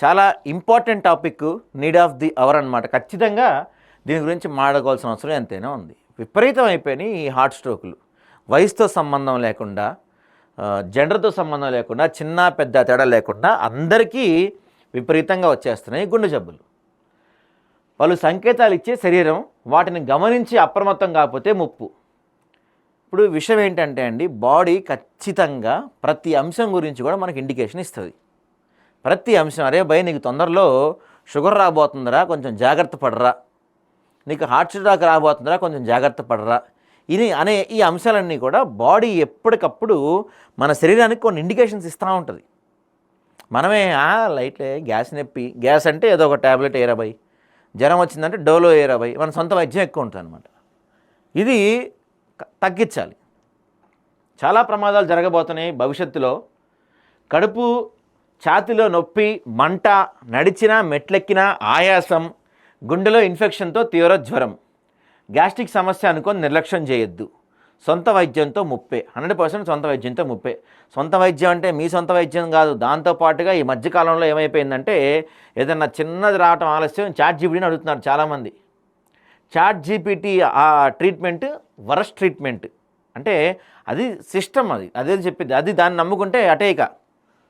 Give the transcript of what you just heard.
చాలా important topic, need of the hour అనమాట. ఖచ్చితంగా దీని గురించి మాట్లాడుకోవాల్సిన అవసరం ఎంతైనా ఉంది. విపరీతం అయిపోయినాయి ఈ హార్ట్ స్ట్రోకులు. వయసుతో సంబంధం లేకుండా, జెండర్తో సంబంధం లేకుండా, చిన్న పెద్ద తేడా లేకుండా అందరికీ విపరీతంగా వచ్చేస్తున్నాయి గుండె జబ్బులు. వాళ్ళు సంకేతాలు ఇచ్చే శరీరం వాటిని గమనించి అప్రమత్తం కాకపోతే ముప్పు. ఇప్పుడు విషయం ఏంటంటే అండి, బాడీ ఖచ్చితంగా ప్రతి అంశం గురించి కూడా మనకి ఇండికేషన్ ఇస్తుంది. ప్రతి అంశం, అరే భయ్ నీకు తొందరలో షుగర్ రాబోతుందిరా, కొంచెం జాగ్రత్త పడరా, నీకు హార్ట్ అటాక్ రాబోతుందిరా, కొంచెం జాగ్రత్త పడరా, ఇది అనే ఈ అంశాలన్నీ కూడా బాడీ ఎప్పటికప్పుడు మన శరీరానికి కొన్ని ఇండికేషన్స్ ఇస్తూ ఉంటుంది. మనమే లైట్లే, గ్యాస్ నొప్పి, గ్యాస్ అంటే ఏదో ఒక ట్యాబ్లెట్ ఏరాబై, జ్వరం వచ్చిందంటే డోలో ఏరాబై, మన సొంత వైద్యం ఎక్కువ ఉంటుంది అనమాట. ఇది తగ్గించాలి. చాలా ప్రమాదాలు జరగబోతున్నాయి భవిష్యత్తులో. కడుపు, ఛాతీలో నొప్పి, మంట, నడిచినా మెట్లెక్కినా ఆయాసం, గుండెలో ఇన్ఫెక్షన్తో తీవ్ర జ్వరం, గ్యాస్ట్రిక్ సమస్య అనుకొని నిర్లక్ష్యం చేయొద్దు. సొంత వైద్యంతో ముప్పే, 100% సొంత వైద్యంతో ముప్పే. సొంత వైద్యం అంటే మీ సొంత వైద్యం కాదు. దాంతోపాటుగా ఈ మధ్యకాలంలో ఏమైపోయిందంటే, ఏదన్నా చిన్నది రావటం ఆలస్యం చాట్ జీపీటీని అడుగుతున్నారు చాలామంది. చాట్ జీపీటీ ఆ ట్రీట్మెంట్ వరస్ట్ ట్రీట్మెంట్. అంటే అది సిస్టమ్, అదే చెప్పింది, అది దాన్ని నమ్ముకుంటే అటేక